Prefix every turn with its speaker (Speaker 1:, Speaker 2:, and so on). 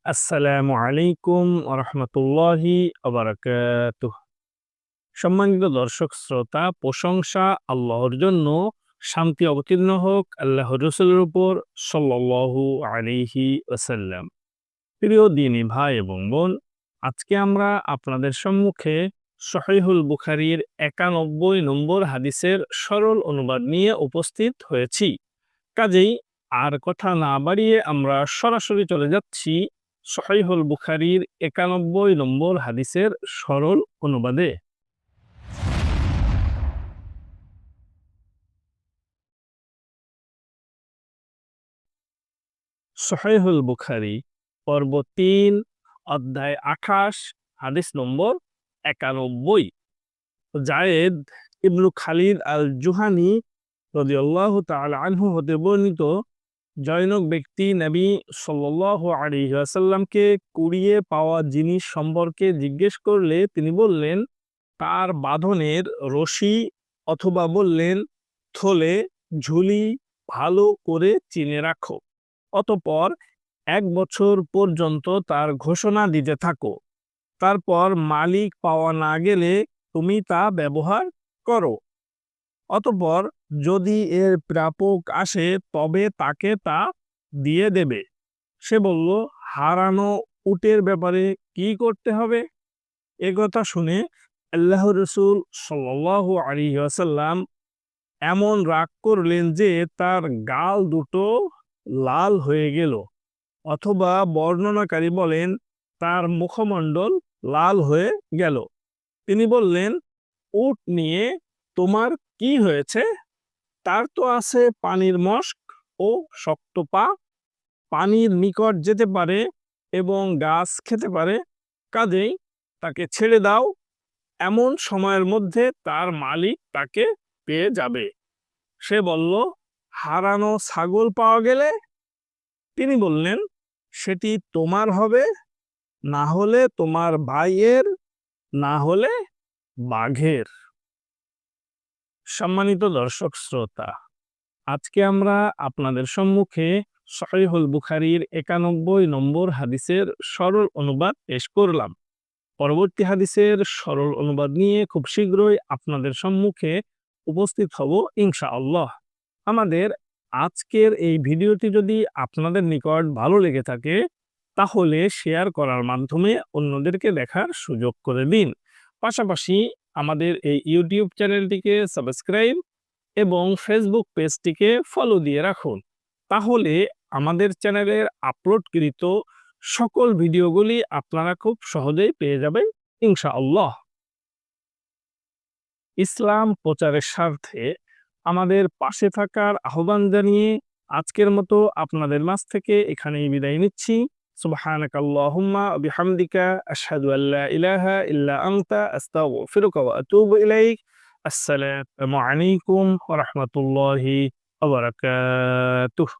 Speaker 1: আসসালামু আলাইকুম ওয়া রাহমাতুল্লাহি ওয়া বারাকাতুহু। সম্মানিত দর্শক শ্রোতা, প্রশংসা আল্লাহর জন্য, শান্তি অবতীর্ণ হোক আল্লাহর রাসূলের উপর সাল্লাল্লাহু আলাইহি ওয়াসাল্লাম। প্রিয় দ্বীনী ভাই এবং বোন, আজকে আমরা আপনাদের সম্মুখে সহিহুল বুখারীর ৯১ নম্বর হাদিসের সরল অনুবাদ নিয়ে উপস্থিত হয়েছি। কাজেই আর কথা না বাড়িয়ে আমরা সরাসরি চলে যাচ্ছি সহিহুল বুখারীর ৯১ নম্বর হাদিসের সরল অনুবাদে। সহিহুল বুখারী পর্ব ৩ অধ্যায় ২৮ হাদিস নম্বর ৯১। যায়েদ ইবনু খালিদ আল জুহানী রাদিয়াল্লাহু তাআলা আনহু হতে বর্ণিত, জনৈক ব্যক্তি নবী সাল্লাল্লাহু আলাইহি ওয়াসাল্লামকে কুড়িয়ে পাওয়া জিনিস সম্পর্কে জিজ্ঞেস করলে তিনি বললেন, তার বাঁধনের রশি, অথবা বললেন, থলে, ঝুলি ভালো করে চিনে রাখো। অতঃপর ১ বছর পর্যন্ত তার ঘোষণা দিতে থাকো। তারপর মালিক পাওয়া না গেলে তুমি তা ব্যবহার করো। অতঃপর যদি এর প্রাপক আসে তবে তাকে তা দিয়ে দেবে। সে বলল, হারানো উটের ব্যাপারে কি করতে হবে? এ কথা শুনে আল্লাহর রাসূল সাল্লাল্লাহু আলাইহি ওয়াসাল্লাম এমন রাগ করলেন যে তার গাল দুটো লাল হয়ে গেল, অথবা বর্ণনাকারী বলেন তার মুখমণ্ডল লাল হয়ে গেল। তিনি বললেন, উট নিয়ে তোমার কি হয়েছে? তার তো আছে পানির মশক ও শক্ত পা, পানির নিকট যেতে পারে এবং গাছ খেতে পারে। কাজেই তাকে ছেড়ে দাও, এমন সময়ের মধ্যে তার মালিক তাকে পেয়ে যাবে। সে বলল, হারানো ছাগল পাওয়া গেলে? তিনি বললেন, সেটি তোমার হবে, না হলে তোমার ভাইয়ের, না হলে বাঘের। সম্মানিত দর্শক শ্রোতা, আজকে আমরা আপনাদের সম্মুখে সহিহুল বুখারীর ৯১ নম্বর হাদিসের সরল অনুবাদ পেশ করলাম। পরবর্তী হাদিসের সরল অনুবাদ নিয়ে খুব শীঘ্রই আপনাদের সম্মুখে উপস্থিত হব ইনশাআল্লাহ। আমাদের আজকের এই ভিডিওটি যদি আপনাদের নিকট ভালো লেগে থাকে, তাহলে শেয়ার করার মাধ্যমে অন্যদেরকে দেখার সুযোগ করে দিন। পাশাপাশি আমাদের এই ইউটিউব চ্যানেলটিকে সাবস্ক্রাইব এবং ফেসবুক পেজটিকে ফলো দিয়ে রাখুন। তাহলে আমাদের চ্যানেলের আপলোডকৃত সকল ভিডিওগুলি আপনারা খুব সহজেই পেয়ে যাবেন ইনশাআল্লাহ। ইসলাম প্রচারের স্বার্থে আমাদের পাশে থাকার আহ্বান জানিয়ে আজকের মতো আপনাদের মাঝ থেকে এখানেই বিদায় নিচ্ছি। সুবহানাকাল্লাহুম্মা ওয়া বিহামদিকা, আশহাদু আল্লা ইলাহা ইল্লা আনতা, আস্তাগফিরুকা ওয়া আতুবু ইলাইক। আসসালামু আলাইকুম ওয়া রাহমাতুল্লাহি ওয়া বারাকাতুহু।